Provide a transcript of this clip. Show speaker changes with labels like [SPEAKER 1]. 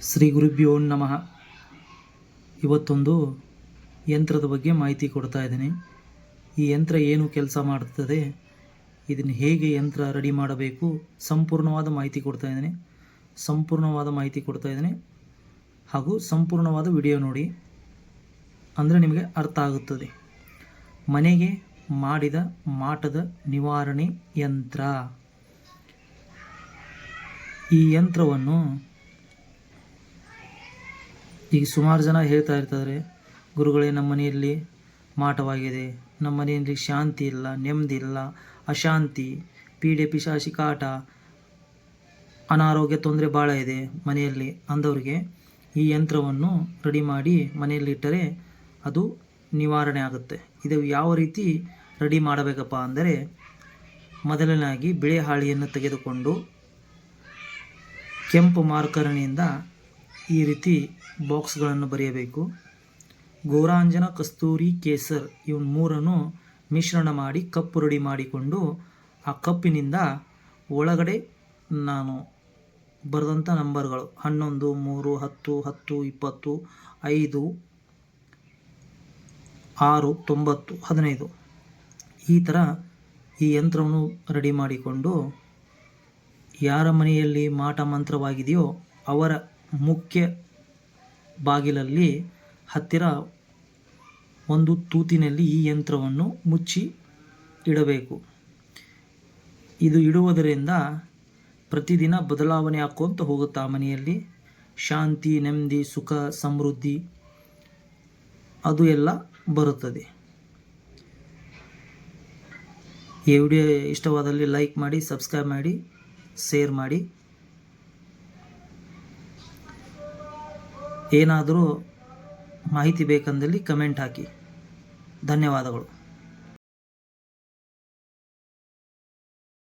[SPEAKER 1] ಶ್ರೀ ಗುರುಭ್ಯೋ ನಮಃ. ಇವತ್ತೊಂದು ಯಂತ್ರದ ಬಗ್ಗೆ ಮಾಹಿತಿ ಕೊಡ್ತಾ ಇದ್ದೀನಿ. ಈ ಯಂತ್ರ ಏನು ಕೆಲಸ ಮಾಡುತ್ತದೆ, ಇದನ್ನು ಹೇಗೆ ಯಂತ್ರ ರೆಡಿ ಮಾಡಬೇಕು, ಸಂಪೂರ್ಣವಾದ ಮಾಹಿತಿ ಕೊಡ್ತಾ ಇದ್ದೀನಿ ಹಾಗೂ ಸಂಪೂರ್ಣವಾದ ವಿಡಿಯೋ ನೋಡಿ, ಅಂದರೆ ನಿಮಗೆ ಅರ್ಥ ಆಗುತ್ತದೆ. ಮನೆಗೆ ಮಾಡಿದ ಮಾಟದ ನಿವಾರಣೆ ಯಂತ್ರ. ಈ ಯಂತ್ರವನ್ನು ಈಗ ಸುಮಾರು ಜನ ಹೇಳ್ತಾ ಇರ್ತಾರೆ, ಗುರುಗಳೇ ನಮ್ಮ ಮನೆಯಲ್ಲಿ ಮಾಟವಾಗಿದೆ, ನಮ್ಮ ಮನೆಯಲ್ಲಿ ಶಾಂತಿ ಇಲ್ಲ, ನೆಮ್ಮದಿ ಇಲ್ಲ, ಅಶಾಂತಿ, ಪೀಡೆ ಪಿಶಾಚಿ ಕಾಟ, ಅನಾರೋಗ್ಯ ತೊಂದರೆ ಭಾಳ ಇದೆ ಮನೆಯಲ್ಲಿ ಅಂದವರಿಗೆ ಈ ಯಂತ್ರವನ್ನು ರೆಡಿ ಮಾಡಿ ಮನೆಯಲ್ಲಿಟ್ಟರೆ ಅದು ನಿವಾರಣೆ ಆಗುತ್ತೆ. ಇದು ಯಾವ ರೀತಿ ರೆಡಿ ಮಾಡಬೇಕಪ್ಪ ಅಂದರೆ, ಮೊದಲನೇದಾಗಿ ಬಿಳೆ ಹಾಳೆಯನ್ನು ತೆಗೆದುಕೊಂಡು ಕೆಂಪು ಮಾರ್ಕರ್ನಿಂದ ಈ ರೀತಿ ಬಾಕ್ಸ್ಗಳನ್ನು ಬರೆಯಬೇಕು. ಗೋರಾಂಜನ, ಕಸ್ತೂರಿ, ಕೇಸರ್ ಇವನ್ ಮೂರನ್ನು ಮಿಶ್ರಣ ಮಾಡಿ ಕಪ್ಪು ರೆಡಿ ಮಾಡಿಕೊಂಡು ಆ ಕಪ್ಪಿನಿಂದ ಒಳಗಡೆ ನಾನು ಬರೆದಂಥ ನಂಬರ್ಗಳು 11, 3, 10, 10, 20, 5, 6, 90, 15 ಈ ಥರ ಈ ಯಂತ್ರವನ್ನು ರೆಡಿ ಮಾಡಿಕೊಂಡು ಯಾರ ಮನೆಯಲ್ಲಿ ಮಾಟ ಮಂತ್ರವಾಗಿದೆಯೋ ಅವರ ಮುಖ್ಯ ಬಾಗಿಲಲ್ಲಿ ಹತ್ತಿರ ಒಂದು ತೂತಿನಲ್ಲಿ ಈ ಯಂತ್ರವನ್ನು ಮುಚ್ಚಿ ಇಡಬೇಕು. ಇದು ಇಡುವುದರಿಂದ ಪ್ರತಿದಿನ ಬದಲಾವಣೆ ಹಾಕ್ಕೊಂತ ಹೋಗುತ್ತೆ. ಆ ಮನೆಯಲ್ಲಿ ಶಾಂತಿ, ನೆಮ್ಮದಿ, ಸುಖ, ಸಮೃದ್ಧಿ ಅದು ಎಲ್ಲ ಬರುತ್ತದೆ. ಈ ವಿಡಿಯೋ ಇಷ್ಟವಾದಲ್ಲಿ ಲೈಕ್ ಮಾಡಿ, ಸಬ್ಸ್ಕ್ರೈಬ್ ಮಾಡಿ, ಶೇರ್ ಮಾಡಿ. ಏನಾದರೂ ಮಾಹಿತಿ ಬೇಕಂದಲ್ಲಿ ಕಮೆಂಟ್ ಹಾಕಿ. ಧನ್ಯವಾದಗಳು.